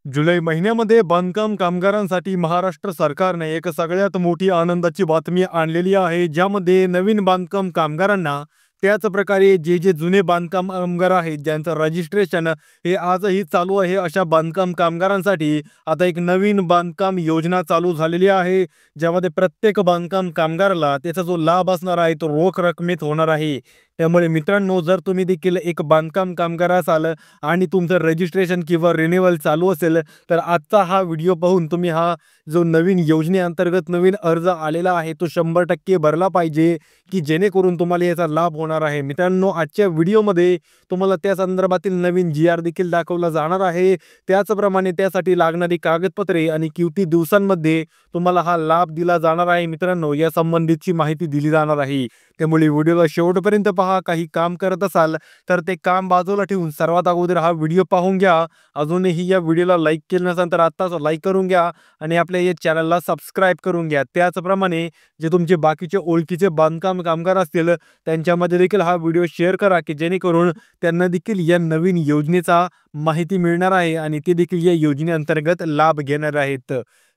जुलै महिन्यामध्ये बांधकाम कामगारांसाठी महाराष्ट्र सरकारने एक सगळ्यात मोठी आनंदाची बातमी आणलेली आहे, ज्यामध्ये नवीन बांधकाम कामगारांना त्याच प्रकारे जे जुने बांधकाम कामगार आहेत, ज्यांचं रजिस्ट्रेशन हे आजही चालू आहे, अशा बांधकाम कामगारांसाठी आता एक नवीन बांधकाम योजना चालू झालेली आहे, ज्यामध्ये प्रत्येक बांधकाम कामगाराला त्याचा जो लाभ असणार आहे तो रोख रकमेत होणार आहे. त्यामुळे मित्रांनो, जर तुम्ही देखील एक बांधकाम कामगार असाल आणि तुमचं रजिस्ट्रेशन किंवा रिन्युअल चालू असेल, तर आजचा हा व्हिडिओ पाहून तुम्ही हा जो नवीन योजनेअंतर्गत नवीन अर्ज आलेला आहे तो 100% भरला पाहिजे, की जेणेकरून तुम्हाला याचा लाभ होणार आहे. मित्रांनो, आजच्या व्हिडिओमध्ये तुम्हाला त्या संदर्भातील नवीन जी आर देखील दाखवला जाणार आहे. त्याचप्रमाणे त्यासाठी लागणारी कागदपत्रे आणि किती दिवसांमध्ये तुम्हाला हा लाभ दिला जाणार आहे, मित्रांनो या संबंधीची माहिती दिली जाणार आहे. त्यामुळे व्हिडिओला शेवटपर्यंत पहा. काही काम करत असाल तर ते काम बाजूला ठेवून सर्वात अगोदर हा व्हिडिओ पाहून घ्या. अजूनही या व्हिडिओला लाईक केलं नसेल तर आत्ताच लाईक करून घ्या आणि आपल्या या चॅनलला सबस्क्राईब करून घ्या. त्याचप्रमाणे जे तुमचे बाकीचे ओळखीचे बांधकाम कामगार असतील त्यांच्यामध्ये देखील हा व्हिडिओ शेअर करा, की जेणेकरून त्यांना देखील या नवीन योजनेचा माहिती मिळणार आहे आणि ते देखील या योजनेअंतर्गत लाभ घेणार आहेत.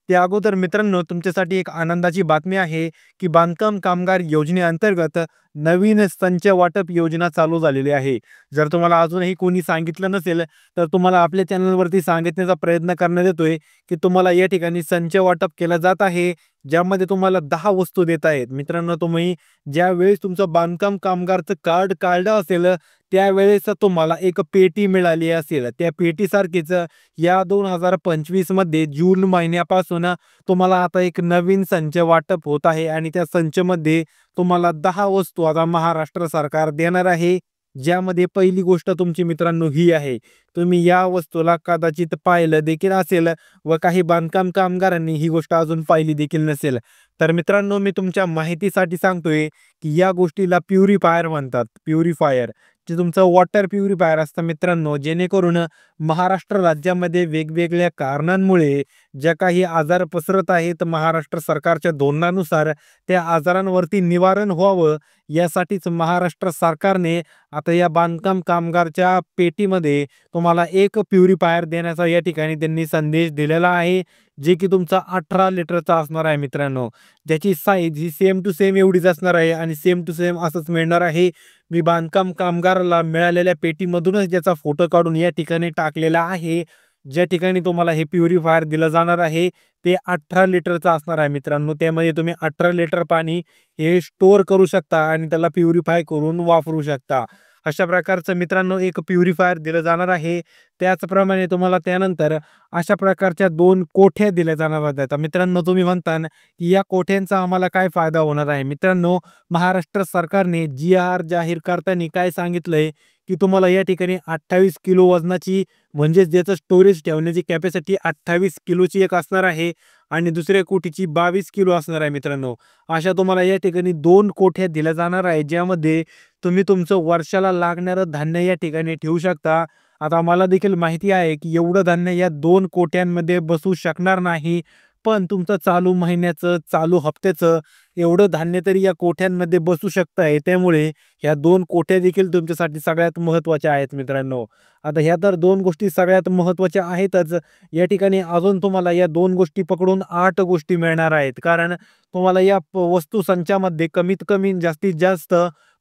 त्या अगोदर मित्रांनो, तुमच्यासाठी एक आनंदाची बातमी आहे, की बांधकाम कामगार योजनेअंतर्गत नवीन संच वाटप योजना चालू झालेली आहे. जर तुम्हाला अजूनही कोणी सांगितलं नसेल, तर तुम्हाला आपल्या चॅनलवरती सांगण्याचा प्रयत्न करण्यात येतोय, की तुम्हाला या ठिकाणी संच वाटप केलं जात आहे, ज्यामध्ये तुम्हाला 10 वस्तू देत आहेत. मित्रांनो, तुम्ही ज्यावेळेस तुमचं बांधकाम कामगारचं कार्ड काढलं असेल, त्यावेळेस तुम्हाला एक पेटी मिळाली असेल. त्या पेटीसारखीच या 2025 मध्ये जून महिन्यापासून तुम्हाला आता एक नवीन संच वाटप होत आहे आणि त्या संचमध्ये तुम्हाला 10 वस्तू आता महाराष्ट्र सरकार देणार आहे. ज्यामध्ये पहिली गोष्ट तुमची मित्रांनो ही आहे. तुम्ही या वस्तूला कदाचित पाहिलं देखील असेल व काही बांधकाम कामगारांनी ही गोष्ट अजून पाहिली देखील नसेल. तर मित्रांनो, मी तुमच्या माहितीसाठी सांगतोय, की या गोष्टीला प्युरिफायर म्हणतात. प्युरिफायर जे तुमचं वॉटर प्युरिफायर असतं मित्रांनो, जेणेकरून महाराष्ट्र राज्यामध्ये वेगवेगळ्या कारणांमुळे ज्या काही आजार पसरत आहेत, महाराष्ट्र सरकारच्या धोरणानुसार त्या आजारांवरती निवारण व्हावं, यासाठीच महाराष्ट्र सरकारने आता या बांधकाम कामगारच्या पेटीमध्ये तुम्हाला एक प्युरिफायर देण्याचा या ठिकाणी त्यांनी संदेश दिलेला आहे, जे की तुमचा 18 लिटरचा असणार आहे मित्रांनो. ज्याची साईज ही सेम टू सेम एवढीच असणार आहे आणि सेम टू सेम असंच मिळणार आहे. मी बांधकाम कामगाराला मिळालेल्या पेटीमधूनच ज्याचा फोटो काढून या ठिकाणी टाकलेला आहे. ज्या ठिकाणी तुम्हाला हे प्युरिफायर दिलं जाणार आहे ते 18 लिटरचं असणार आहे मित्रांनो. त्यामध्ये तुम्ही 18 लिटर पाणी हे स्टोअर करू शकता आणि त्याला प्युरिफाय करून वापरू शकता. अशा प्रकारचं मित्रांनो एक प्युरिफायर दिलं जाणार आहे. त्याचप्रमाणे तुम्हाला त्यानंतर अशा प्रकारच्या 2 कोठ्या दिल्या जाणार आहेत. आता मित्रांनो, तुम्ही म्हणता की या कोठ्यांचा आम्हाला काय फायदा होणार आहे? मित्रांनो, महाराष्ट्र सरकारने जी-आर जाहीर करताना काय सांगितलंय, की तुम्हाला या ठिकाणी 28 किलो वजनाची म्हणजेच ज्याचं स्टोरेज ठेवण्याची कॅपॅसिटी 28 किलोची एक असणार आहे आणि दुसऱ्या कोठीची 22 किलो असणार आहे मित्रांनो. अशा तुम्हाला या ठिकाणी 2 कोठ्या दिल्या जाणार आहे, ज्यामध्ये तुम्ही तुमचं वर्षाला लागणारं धान्य या ठिकाणी ठेवू शकता. आता मला देखील माहिती आहे, की एवढं धान्य या 2 कोठ्यांमध्ये बसू शकणार नाही. पण तुमचं चालू महिन्याचं, चालू हप्त्याचं एवढं धान्य तरी या कोठ्यांमध्ये बसू शकतंय. त्यामुळे ह्या 2 कोठ्या देखील तुमच्यासाठी सगळ्यात महत्त्वाच्या आहेत मित्रांनो. आता ह्या तर 2 गोष्टी सगळ्यात महत्त्वाच्या आहेतच. या ठिकाणी अजून तुम्हाला या 2 गोष्टी पकडून 8 गोष्टी मिळणार आहेत. कारण तुम्हाला या वस्तू संचामध्ये कमीत कमी जास्तीत जास्त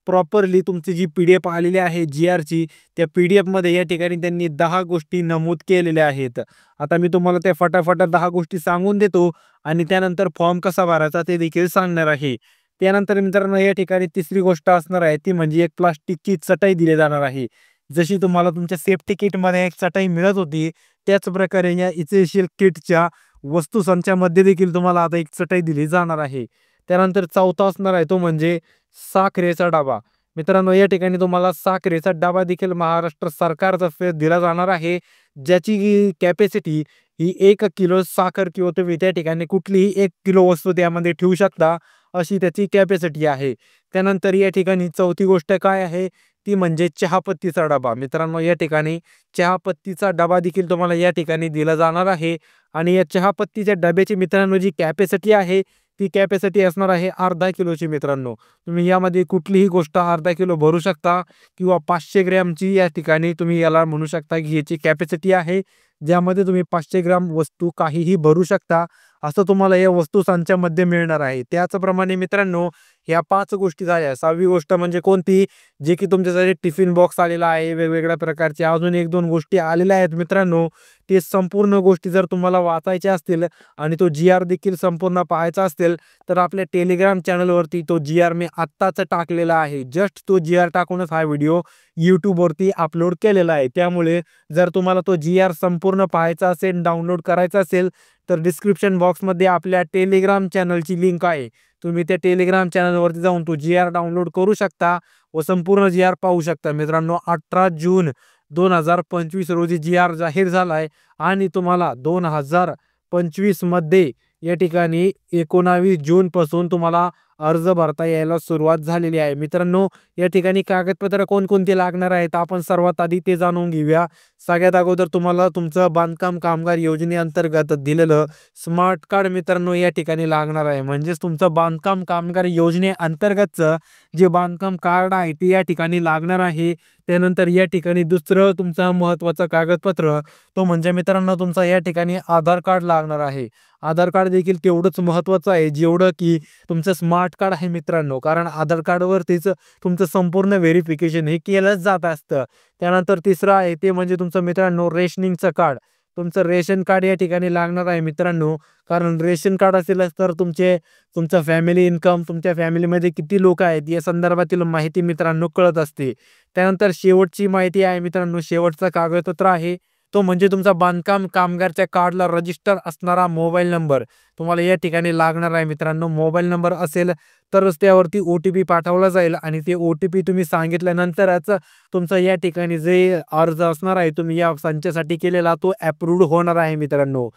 प्रॉपरली तुमची जी पी-डी-एफ आलेली आहे जी-आरची, त्या पी-डी-एफमध्ये या ठिकाणी त्यांनी 10 गोष्टी नमूद केलेल्या आहेत. आता मी तुम्हाला त्या फटाफट 10 गोष्टी सांगून देतो आणि त्यानंतर फॉर्म कसा भरायचा ते देखील सांगणार आहे. त्यानंतर मित्रांनो, या ठिकाणी तिसरी गोष्ट असणार आहे ती म्हणजे एक प्लास्टिकची चटई दिली जाणार आहे. जशी तुम्हाला तुमच्या सेफ्टी किटमध्ये एक चटई मिळत होती, त्याच प्रकारे या इसेन्शियल किटच्या वस्तू संचामध्ये देखील तुम्हाला आता एक चटई दिली जाणार आहे. त्यानंतर चौथा असणार आहे तो म्हणजे साखरेचा डबा. मित्रांनो, या ठिकाणी तुम्हाला साखरेचा डबा देखील महाराष्ट्र सरकारतर्फे दिला जाणार आहे, ज्याची कॅपॅसिटी ही 1 किलो साखर किंवा तुम्ही त्या ठिकाणी कुठलीही 1 किलो वस्तू त्यामध्ये ठेवू शकता, अशी त्याची कॅपॅसिटी आहे. त्यानंतर या ठिकाणी चौथी गोष्ट काय आहे ती म्हणजे चहापत्तीचा डबा. मित्रांनो, या ठिकाणी चहापत्तीचा डबा देखील तुम्हाला या ठिकाणी दिला जाणार आहे आणि या चहापत्तीच्या डब्याची मित्रांनो जी कॅपॅसिटी आहे ती कॅपॅसिटी असणार आहे अर्धा किलोची मित्रांनो. तुम्ही यामध्ये कुठलीही गोष्ट अर्धा किलो भरू शकता किंवा 500 ग्रॅमची या ठिकाणी तुम्ही याला म्हणू शकता की याची कॅपॅसिटी आहे. ज्यामध्ये तुम्ही 500 ग्राम वस्तू काहीही भरू शकता, असं तुम्हाला या वस्तू संचामध्ये मिळणार आहे. त्याचप्रमाणे मित्रांनो, ह्या 5 गोष्टी झाल्या. 6वी गोष्ट म्हणजे कोणती? जे की तुमच्यासाठी टिफिन बॉक्स आलेला आहे, वेगवेगळ्या प्रकारचे अजून 1-2 गोष्टी आलेल्या आहेत मित्रांनो. ते संपूर्ण गोष्टी जर तुम्हाला वाचायच्या असतील आणि तो जी-आर देखील संपूर्ण पाहायचा असेल, तर आपल्या टेलिग्राम चॅनलवरती तो जी-आर मी आत्ताच टाकलेला आहे. जस्ट तो जी-आर टाकूनच हा व्हिडिओ YouTubeवरती अपलोड केलेला आहे. त्यामुळे जर तुम्हाला तो जी-आर संपूर्ण पाहायचा असेल, डाउनलोड करायचा असेल, तर डिस्क्रिप्शन बॉक्समध्ये आपल्या टेलिग्राम चॅनलची लिंक आहे. तुम्ही त्या टेलिग्राम चॅनलवरती जाऊन तो जी-आर डाउनलोड करू शकता व संपूर्ण जी-आर पाहू शकता. मित्रांनो, 18 जून 2025 रोजी जी-आर जाहीर झाला आहे आणि तुम्हाला 2025 मध्ये या ठिकाणी 19 जूनपासून तुम्हाला अर्ज भरता यायला सुरुवात झालेली आहे. मित्रांनो, या ठिकाणी कागदपत्र कोणकोणती लागणार आहेत आपण सर्वात आधी ते जाणून घेऊया. सगळ्यात अगोदर तुम्हाला तुमचं बांधकाम कामगार योजनेअंतर्गत दिलेलं स्मार्ट कार्ड मित्रांनो या ठिकाणी लागणार आहे. म्हणजेच तुमचं बांधकाम कामगार योजनेअंतर्गतचं जे बांधकाम कार्ड आहे ते या ठिकाणी लागणार आहे. त्यानंतर या ठिकाणी दुसरं तुमचं महत्त्वाचं कागदपत्र तो म्हणजे मित्रांनो तुमचा या ठिकाणी आधार कार्ड लागणार आहे. आधार कार्ड देखील तेवढंच महत्त्वाचं आहे जेवढं की तुमचं स्मार्ट कार्ड आहे मित्रांनो. कारण आधार कार्डवरतीच तुमचं संपूर्ण व्हेरिफिकेशन हे केलंच जात असतं. त्यानंतर तिसरं आहे ते म्हणजे तुमचं मित्रांनो रेशनिंगचं कार्ड. तुमचं रेशन कार्ड या ठिकाणी लागणार आहे मित्रांनो. कारण रेशन कार्ड असेलच तर तुमचं फॅमिली इन्कम, तुमच्या फॅमिलीमध्ये किती लोकं आहेत या संदर्भातील माहिती मित्रांनो कळत असते. त्यानंतर शेवटची माहिती आहे मित्रांनो, शेवटचं कागदपत्र आहे तो म्हणजे तुमचा बांधकाम कामगारच्या कार्डला रजिस्टर असणारा मोबाईल नंबर तुम्हाला या ठिकाणी लागणार आहे मित्रांनो. मोबाईल नंबर असेल तरच त्यावरती ओ-टी-पी पाठवला जाईल आणि ते ओ-टी-पी तुम्ही सांगितल्यानंतरच तुमचा या ठिकाणी जे अर्ज असणार आहे तुम्ही या संचासाठी केलेला तो अप्रूव्ड होणार आहे मित्रांनो.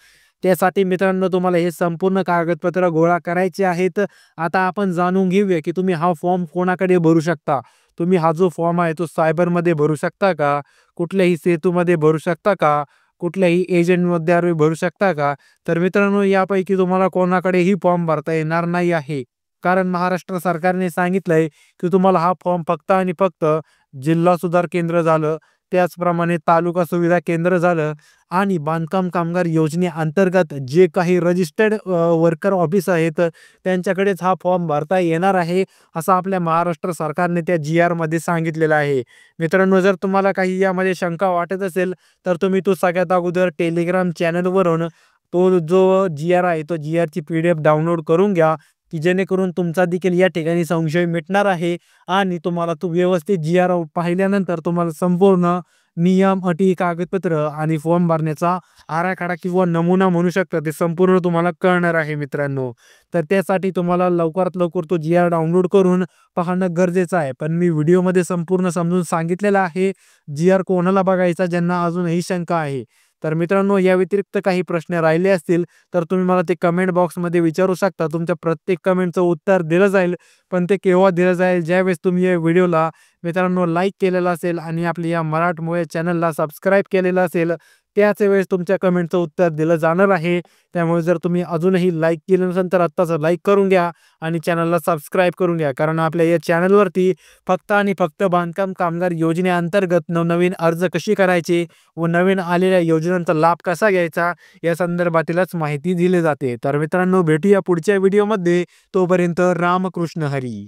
त्यासाठी मित्रांनो तुम्हाला हे संपूर्ण कागदपत्र गोळा करायचे आहेत. आता आपण जाणून घेऊया की तुम्ही हा फॉर्म कोणाकडे भरू शकता. तुम्ही हा जो फॉर्म आहे तो सायबरमध्ये भरू शकता का? कुठल्याही सेतूमध्ये भरू शकता का? कुठल्याही एजंटद्वारे भरू शकता का? तर मित्रांनो यापैकी तुम्हाला कोणाकडेही फॉर्म भरता येणार नाही आहे. कारण महाराष्ट्र सरकारने सांगितलंय की तुम्हाला हा फॉर्म फक्त आणि फक्त जिल्हा सुधार केंद्र झालं, त्याचप्रमाणे तालुका सुविधा केंद्र झालं आणि बांधकाम कामगार योजनेअंतर्गत जे काही रजिस्टर्ड वर्कर ऑफिस आहेत त्यांच्याकडेच हा फॉर्म भरता येणार आहे, असं आपल्या महाराष्ट्र सरकारने त्या जी-आरमध्ये सांगितलेलं आहे. मित्रांनो, जर तुम्हाला काही यामध्ये शंका वाटत असेल तर तुम्ही तो सगळ्यात अगोदर टेलिग्राम चॅनलवरून तो जो जी-आर आहे तो जी-आरची PDF डाउनलोड करून घ्या, की जेणेकरून तुमचा देखील या ठिकाणी संशय मिटणार आहे आणि तुम्हाला तो व्यवस्थित जी-आर पाहिल्यानंतर तुम्हाला संपूर्ण नियम, अटी, कागदपत्र आणि फॉर्म भरण्याचा आराखडा किंवा नमुना म्हणू शकता ते संपूर्ण तुम्हाला कळणार आहे मित्रांनो. तर त्यासाठी तुम्हाला लवकरात लवकर तो जी-आर डाउनलोड करून पाहणं गरजेचं आहे. पण मी व्हिडिओमध्ये संपूर्ण समजून सांगितलेलं आहे. जी-आर कोणाला बघायचा ज्यांना अजूनही शंका आहे. तर मित्रांनो, या व्यतिरिक्त काही प्रश्न राहिले असतील तर तुम्ही मला ते कमेंट बॉक्समध्ये विचारू शकता. तुमच्या प्रत्येक कमेंटचं उत्तर दिलं जाईल. पण ते केव्हा दिलं जाईल? ज्यावेळेस तुम्ही या व्हिडिओला मित्रांनो लाईक केलेलं असेल आणि आपल्या या मराठमोळे चॅनलला सबस्क्राईब केलेलं असेल, त्याच वेळेस तुमच्या कमेंटचं उत्तर दिलं जाणार आहे. त्यामुळे जर तुम्ही अजूनही लाईक केलं नसेल तर आत्ताच लाईक करून घ्या आणि चॅनलला सबस्क्राईब करून घ्या. कारण आपल्या या चॅनलवरती फक्त आणि फक्त बांधकाम कामगार योजनेअंतर्गत नवनवीन अर्ज कशी करायचे व नवीन आलेल्या योजनांचा लाभ कसा घ्यायचा या संदर्भातीलच माहिती दिली जाते. तर मित्रांनो, भेटूया पुढच्या व्हिडिओमध्ये. तोपर्यंत रामकृष्ण हरी.